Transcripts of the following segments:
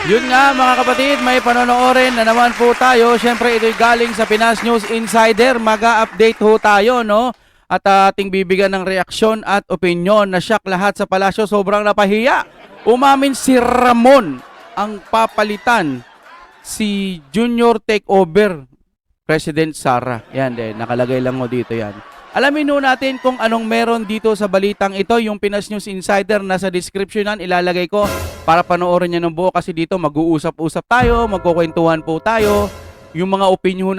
Yun nga mga kapatid, may panonoorin na naman po tayo. Siyempre ito'y galing sa Pinas News Insider. Mag-update ho tayo, no? At ating bibigyan ng reaksyon at opinyon na shock lahat sa palasyo. Sobrang napahiya. Umamin si Ramon ang papalitan si Junior Takeover President Sara. Yan din, nakalagay lang mo dito yan. Alamin ho natin kung anong meron dito sa balitang ito. Yung Pinas News Insider, nasa descriptionan, ilalagay ko para panoorin niyo ng buo kasi dito mag-uusap-usap tayo, magkukwentuhan po tayo. Yung mga opinion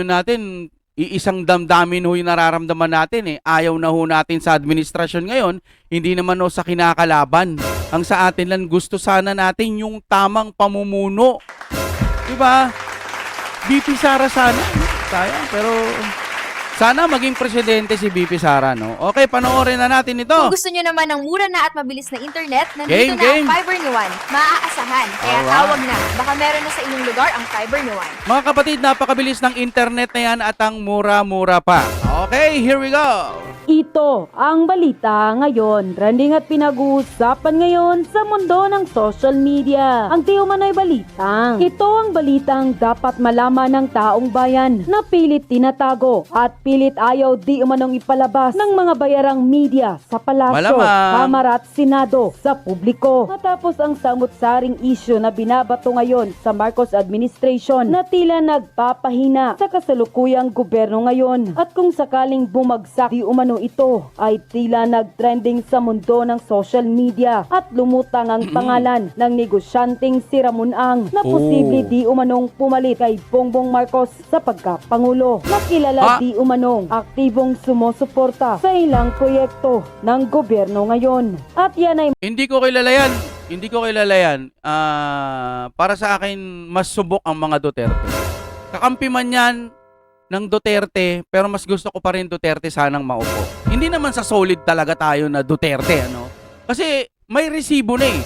natin, iisang damdamin ho yung nararamdaman natin eh. Ayaw na ho natin sa administrasyon ngayon, hindi naman ho sa kinakalaban. Ang sa atin lang gusto sana natin yung tamang pamumuno. Diba? BP Sara sana. Sayang, pero sana maging presidente si BP Sara, no? Okay, panoorin na natin ito. Kung gusto nyo naman ng mura na at mabilis na internet, nandito na Game. ang Fiber ni Juan. Maaasahan, kaya Alright. tawag na. Baka meron na sa inyong lugar ang Fiber ni Juan. Mga kapatid, napakabilis ng internet na yan at ang mura-mura pa. Okay, here we go. Ito ang balita ngayon. Trending at pinag-uusapan ngayon sa mundo ng social media. Ang di umano'y balitang. Ito ang balitang dapat malaman ng taong bayan na pilit tinatago at pilit ayaw di umanong ipalabas ng mga bayarang media sa palasyo, Malamang. kamara at senado sa publiko. Matapos ang samut-saring issue na binabato ngayon sa Marcos administration na tila nagpapahina sa kasalukuyang gobyerno ngayon at kung sakaling bumagsak di umano ito ay tila nagtrending sa mundo ng social media at lumutang ang pangalan ng negosyanteng si Ramon Ang na posible di umanong pumalit kay Bongbong Marcos sa pagkapangulo. Nakilala di umanong aktibong sumusuporta sa ilang proyekto ng gobyerno ngayon. At yan ay Hindi ko kilala yan. Hindi ko kilala yan. Para sa akin, mas subok ang mga Duterte. Kakampi man yan ng Duterte, pero mas gusto ko pa rin Duterte sanang maupo. Hindi naman sa solid talaga tayo na Duterte, ano? Kasi may resibo na eh.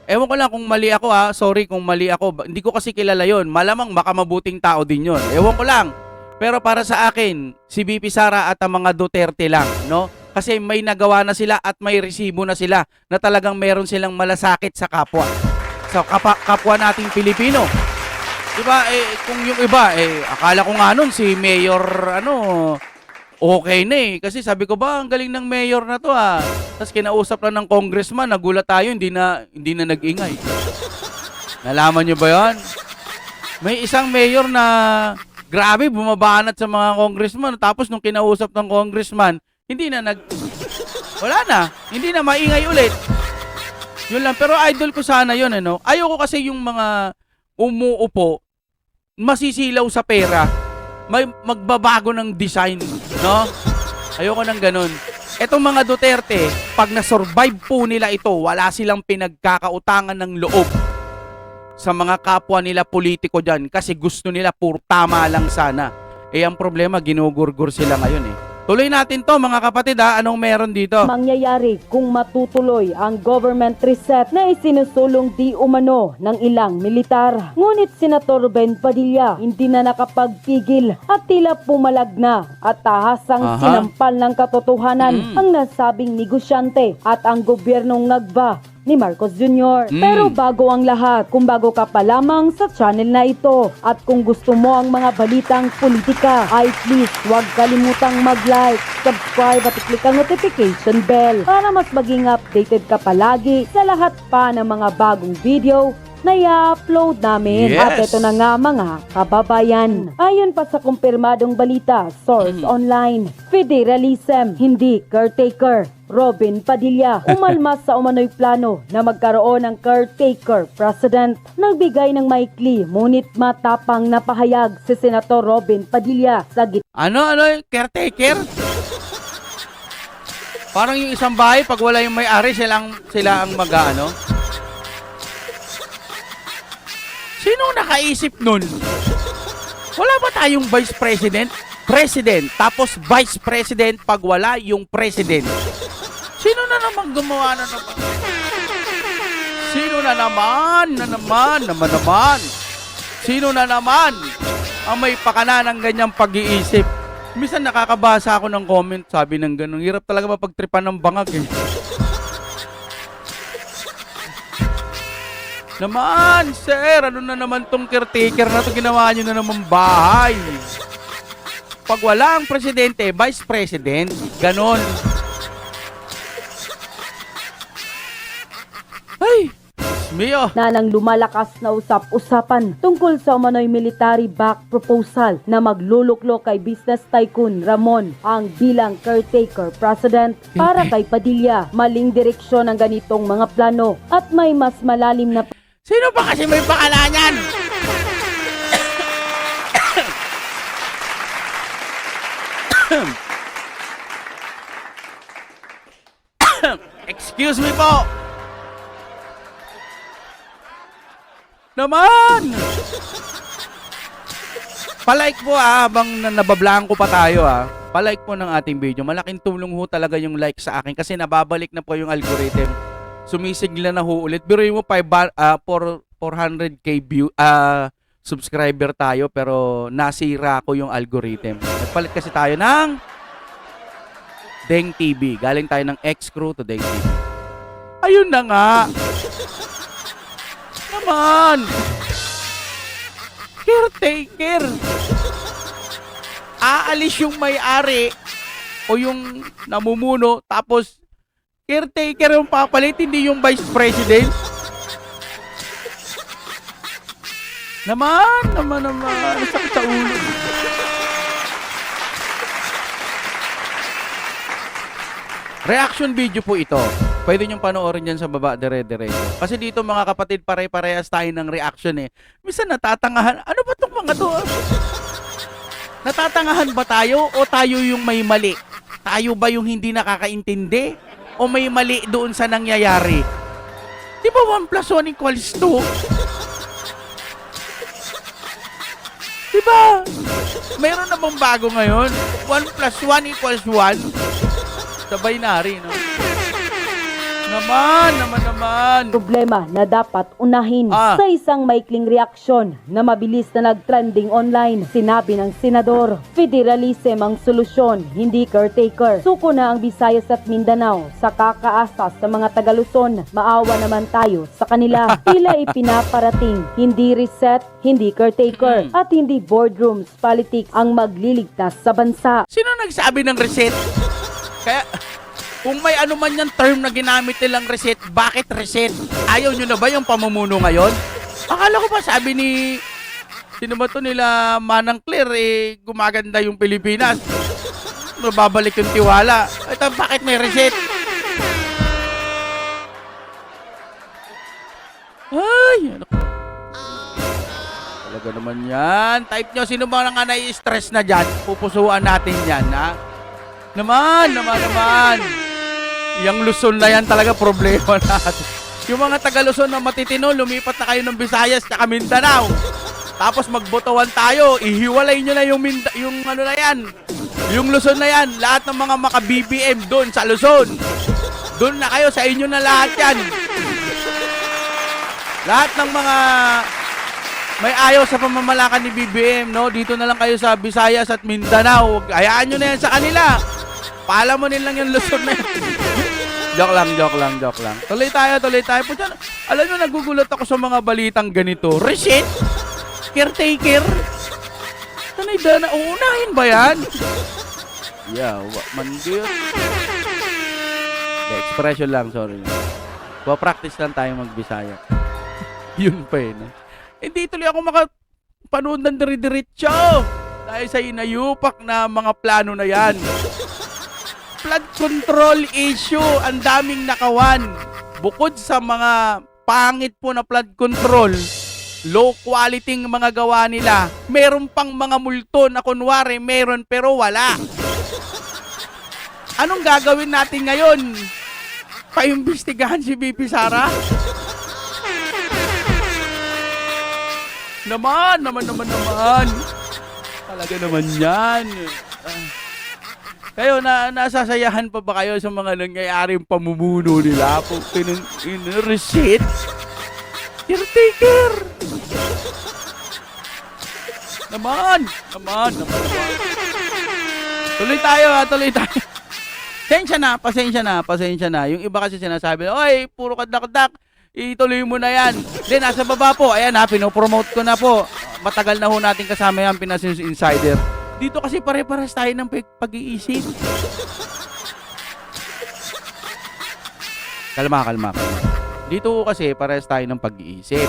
Ewan ko lang kung mali ako ha. Sorry kung mali ako. Hindi ko kasi kilala yon. Malamang makamabuting tao din yon. Ewan ko lang. Pero para sa akin, si BP Sara at ang mga Duterte lang, no? Kasi may nagawa na sila at may resibo na sila na talagang meron silang malasakit sa kapwa. Sa kapwa nating Pilipino. Diba, kung yung iba, akala ko nga nun si Mayor, okay na eh. Kasi sabi ko ba, ang galing ng Mayor na to ah. Tapos kinausap lang ng congressman, nagulat tayo, hindi na nag-ingay. Nalaman nyo ba yun? May isang Mayor na, grabe, bumabanat sa mga congressman. Tapos nung kinausap ng congressman, wala na, hindi na maingay ulit. Yun lang, pero idol ko sana yun, ano. Ayoko kasi yung mga umuupo, masisilaw sa pera, may magbabago ng design, no? Ayoko nang ganun. Etong mga Duterte, pag na-survive po nila ito, wala silang pinagkakautangan ng loob sa mga kapwa nila politiko dyan kasi gusto nila puro tama lang sana. Ang problema, ginugurgur sila ngayon eh. Tuloy natin to mga kapatid ha, anong meron dito? mangyayari kung matutuloy ang government reset na isinusulong di umano ng ilang militar. Ngunit Senator Ben Padilla hindi na nakapagpigil at tila pumalag na at tahasang sinampal ng katotohanan ang nasabing negosyante at ang gobyernong nagba ni Marcos Jr. Pero bago ang lahat, kung bago ka pa lamang sa channel na ito at kung gusto mo ang mga balitang politika, ay please huwag kalimutang mag-like, subscribe at i-click ang notification bell para mas maging updated ka palagi sa lahat pa ng mga bagong video na i-upload namin. Yes. At ito na nga mga kababayan. Ayon pa sa kumpirmadong balita, source online, federalism, hindi caretaker. Robin Padilla, umalmas sa umano'y plano na magkaroon ng caretaker president. Nagbigay ng maikli, ngunit matapang na pahayag si Senator Robin Padilla sa Caretaker? Parang yung isang bahay, pag wala yung may-ari, sila ang mag-ano? Sino nakaisip nun? Wala ba tayong vice president? President, tapos vice president pag wala yung president. Sino na naman gumawa na naman? Sino na naman? Sino na naman ang may pakana ng ganyang pag-iisip? Minsan nakakabasa ako ng comment, sabi ng ganun. Hirap talaga mapagtripan ng bangag eh. Naman, sir, ano na naman tong caretaker na to? Ginawa nyo na naman bahay. Pag wala ang presidente, vice president. Ganon. Ay, Mio. Na nang lumalakas na usap-usapan tungkol sa umano'y military-backed proposal na magluluklok kay business tycoon Ramon ang bilang caretaker president para kay Padilla. Maling direksyon ang ganitong mga plano at may mas malalim na Sino ba kasi may pakalanan? Excuse me po. Naman! Palike po habang nabablaan ko pa tayo Palike po ng ating video. Malaking tulong ho talaga yung like sa akin kasi nababalik na po yung algorithm. Sumisigla na ho ulit. Biruin mo 400k view subscriber tayo pero nasira ko yung algorithm. Nagpalit kasi tayo ng Deng TV. Galing tayo ng X-Crew to Deng TV. Ayun na nga. Naman. Caretaker. Aalis yung may-ari o yung namumuno tapos caretaker yung papalit, hindi yung vice president. Naman. Sakit sa ulo. Reaction video po ito. Pwede niyong panoorin dyan sa baba, dire-diretso. Kasi dito mga kapatid, pare-parehas tayo ng reaction Minsan natatangahan. Ano ba itong mga to? Natatangahan ba tayo o tayo yung may mali? Tayo ba yung hindi nakakaintindi? O may mali doon sa nangyayari? Di ba 1 plus 1 equals 2? Di ba? Mayroon na bang bago ngayon? 1 plus 1 equals 1? Sa binary, no? Naman. problema na dapat unahin. Sa isang maikling reaksyon na mabilis na nag-trending online, sinabi ng senador, federalism ang solusyon, hindi caretaker. Suko na ang Visayas at Mindanao sa kakaasas sa mga Taga-Luzon. Maawa naman tayo sa kanila. Tila ipinaparating, hindi reset, hindi caretaker, at hindi boardrooms politics ang magliligtas sa bansa. Sino nagsabi ng reset? Kaya, kung may ano man yung term na ginamit nilang reset, bakit reset? Ayaw nyo na ba yung pamumuno ngayon? Akala ko pa sabi ni, sino ba to nila Manang Claire, gumaganda yung Pilipinas. Mababalik yung tiwala. Ito, bakit may reset? Ay, ano ko? Talaga naman yan. Type nyo, sino ba nga nai-stress na dyan? Pupusuan natin yan, ha? Naman. Yung Luzon na yan talaga problema natin. Yung mga taga-Luzon na matitino, lumipat na kayo ng Visayas at Mindanao. Tapos magbotohan tayo, ihiwalay nyo na yung ano na yan. Yung Luzon na yan, lahat ng mga maka-BBM doon sa Luzon. Doon na kayo, sa inyo na lahat yan. Lahat ng mga may ayaw sa pamamalakad ni BBM, no? Dito na lang kayo sa Visayas at Mindanao. Hayaan nyo na yan sa kanila. Paalam mo nilang yung Luzon na yan. Joke lang. Tuloy tayo. Pucha, alam nyo, nagugulat ako sa mga balitang ganito. Reset? Caretaker? Tanay dana, uunahin ba yan? Yeah, mandir. Expression lang, sorry. Practice lang tayo magbisaya. Yun pa no? Hindi tuloy ako makapanood ng dire-diretso. Dahil sa inayupak na mga plano na yan. Flood control issue, ang daming nakawan. Bukod sa mga pangit po na flood control, low quality ng mga gawa nila, meron pang mga multo na kunwari meron pero wala. Anong gagawin natin ngayon? Paimbestigahan si BP Sara? Naman. Talaga naman yan. Kayo, nasasayahan pa ba kayo sa mga nangyayaring pamumuno nila? Reset? Caretaker! Naman. Tuloy tayo. Pasensya na. Yung iba kasi sinasabi, oy, puro kadak-dak. Ituloy mo na yan. Then, nasa baba po. Ayan ha, pinopromote ko na po. Matagal na ho natin kasama yan, Pinas News Insider. Dito kasi pare-pares tayo ng pag-iisip. Kalma. Dito ho kasi pares tayo ng pag-iisip.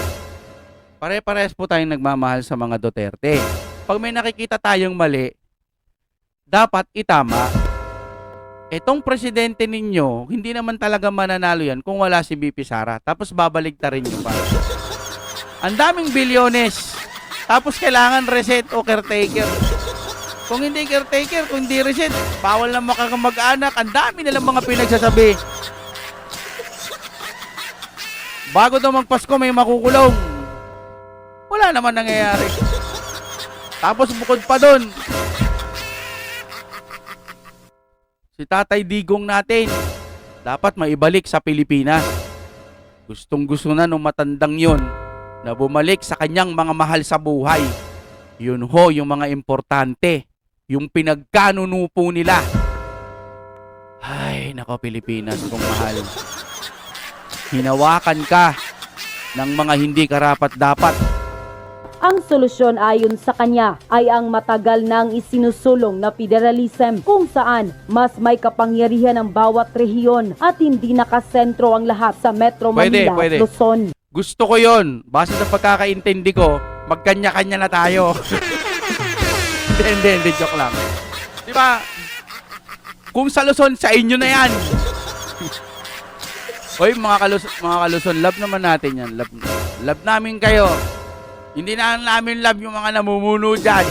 Pare-pares po tayong nagmamahal sa mga Duterte. Pag may nakikita tayong mali, dapat itama. Etong presidente ninyo, hindi naman talaga mananalo yan kung wala si BP Sara. Tapos babalik ta rin nyo pa. Ang daming bilyones. Tapos kailangan reset o caretaker. Kung hindi caretaker, kung hindi reset, bawal na makakamag-anak. Ang dami nilang mga pinagsasabi. Bago daw magpasko, may makukulong. Wala naman nangyayari. Tapos bukod pa doon, si Tatay Digong natin, dapat maibalik sa Pilipinas. Gustong-gusto na nung matandang yon na bumalik sa kanyang mga mahal sa buhay. Yun ho, yung mga importante. Yung pinagkanunupo nila. Ay, nako Pilipinas kung mahal. Hinawakan ka ng mga hindi karapat-dapat. Ang solusyon ayon sa kanya ay ang matagal nang isinusulong na federalism kung saan mas may kapangyarihan ang bawat rehiyon at hindi nakasentro ang lahat sa Metro Manila at Luzon. Gusto ko yon. Base sa pagkakaintindi ko, magkanya-kanya na tayo. Hindi, joke lang. Di ba? Kung sa Luzon, sa inyo na yan. Hoy, mga Kaluson, love naman natin yan. Love namin kayo. Hindi na namin love yung mga namumuno dyan.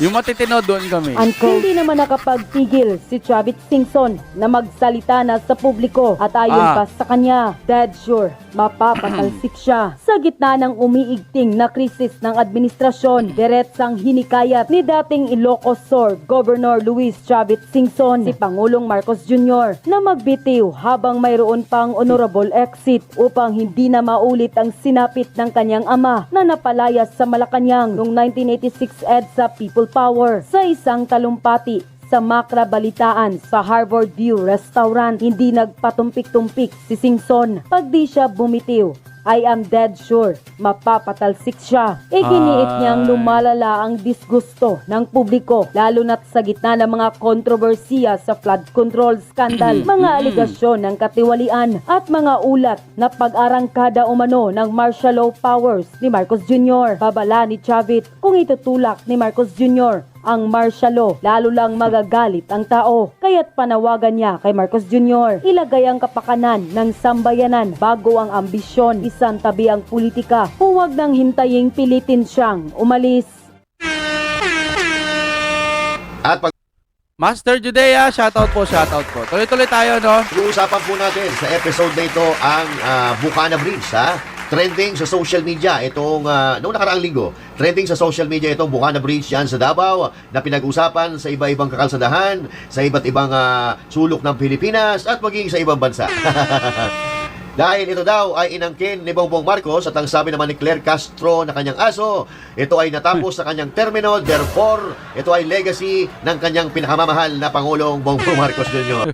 Yung matitino doon kami. Hindi naman nakapagpigil si Chavit Singson na magsalita na sa publiko at ayon pa sa kanya, dead sure, mapapatalsik siya. Sa gitna ng umiigting na krisis ng administrasyon, diretsang hinikayat ni dating Ilocos Sur Governor Luis Chavit Singson si Pangulong Marcos Jr. na magbitiw habang mayroon pang honorable exit upang hindi na maulit ang sinapit ng kanyang ama na napalayas sa Malacanang noong 1986 EDSA People Power sa isang talumpati sa Makra Balitaan sa Harvard View Restaurant. Hindi nagpatumpik-tumpik si Singson. Pag di siya bumitiw, I am dead sure mapapatalsik siya. Iginiit niyang lumalala ang disgusto ng publiko lalo na't sa gitna ng mga kontrobersiya sa flood control scandal, mga aligasyon ng katiwalian at mga ulat na pag-arangkada umano ng martial law powers ni Marcos Jr. Babala ni Chavit, kung itutulak ni Marcos Jr. ang martial law, lalo lang magagalit ang tao. Kaya't panawagan niya kay Marcos Jr. ilagay ang kapakanan ng sambayanan bago ang ambisyon. Isang tabi ang politika. Huwag nang hintaying pilitin siyang umalis. At Master Judea, shoutout po. Tuloy-tuloy tayo, no? pag-uusapan po natin sa episode na ito ang Bukana Bridge, ha? Trending sa social media itong noong nakaraang linggo. Trending sa social media itong Bukana Bridge yan sa Davao na pinag-usapan sa iba-ibang kakalsadahan, sa iba't ibang sulok ng Pilipinas at maging sa ibang bansa. Dahil ito daw ay inangkin ni Bongbong Marcos at ang sabi naman ni Claire Castro na kanyang aso, ito ay natapos sa kanyang termino, therefore, ito ay legacy ng kanyang pinakamamahal na Pangulong Bongbong Marcos Jr.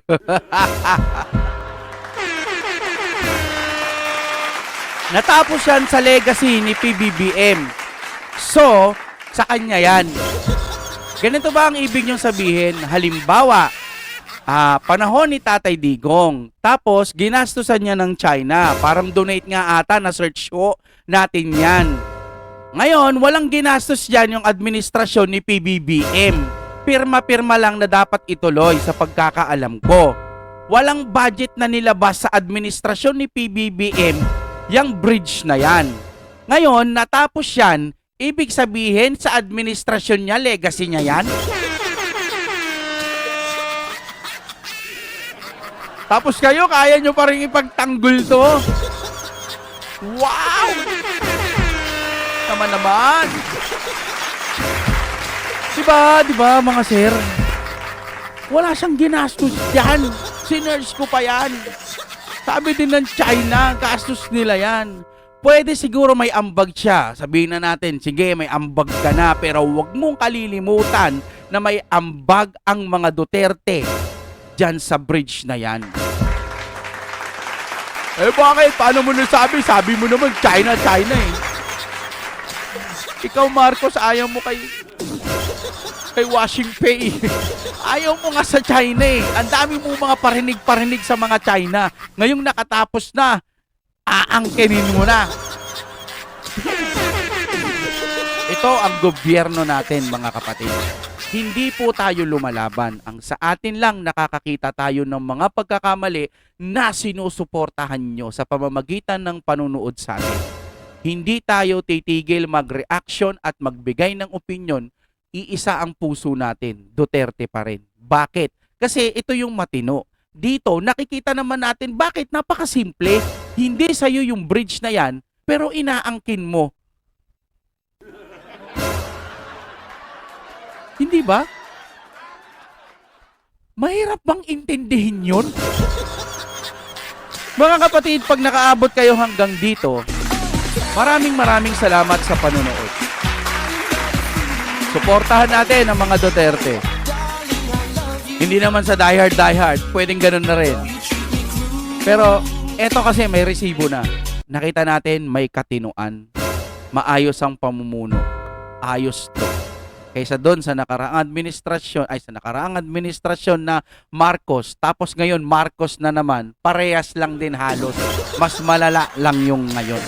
Natapos yan sa legacy ni PBBM. So, sa kanya yan. Ganito ba ang ibig niyong sabihin? Halimbawa, panahon ni Tatay Digong. Tapos, ginastusan niya ng China. Parang donate nga ata na search ko natin yan. Ngayon, walang ginastos yan yung administrasyon ni PBBM. Pirma-pirma lang na dapat ituloy sa pagkakaalam ko. Walang budget na nilabas sa administrasyon ni PBBM yung bridge na yan. Ngayon, natapos yan, ibig sabihin sa administrasyon niya, legacy niya yan? Tapos kayo, kaya nyo pa rin ipagtanggol to. Wow! Naman. Diba, mga sir? Wala siyang ginastos dyan. Sinerge ko pa yan. Sabi din ng China, gastos nila yan. Pwede siguro may ambag siya. Sabihin na natin, sige, may ambag ka na, pero huwag mong kalilimutan na may ambag ang mga Duterte dyan sa bridge na yan. Eh bakit? Paano mo nasabi? Sabi mo naman, China, China eh. Ikaw, Marcos, ayaw mo kay Washing Pay. Ayaw mo nga sa China eh. Ang dami mo mga parinig-parinig sa mga China. Ngayong nakatapos na, aangkinin mo na. Ito ang gobyerno natin, mga kapatid. Hindi po tayo lumalaban. Ang sa atin lang nakakakita tayo ng mga pagkakamali na sinusuportahan nyo sa pamamagitan ng panunood sa atin. Hindi tayo titigil mag-reaction at magbigay ng opinion. Iisa ang puso natin, Duterte pa rin. Bakit? Kasi ito yung matino. Dito, nakikita naman natin bakit napakasimple. Hindi sa'yo yung bridge na yan, pero inaangkin mo. Hindi ba? Mahirap bang intindihin yun? Mga kapatid, pag nakaabot kayo hanggang dito, maraming salamat sa panonood. Suportahan natin ang mga Duterte. Hindi naman sa diehard, pwedeng ganun na rin. Pero eto kasi may resibo na. Nakita natin may katinuan. Maayos ang pamumuno. Ayos to. Kaysa doon sa nakaraang administrasyon na Marcos, tapos ngayon Marcos na naman, parehas lang din halos. Mas malala lang yung ngayon.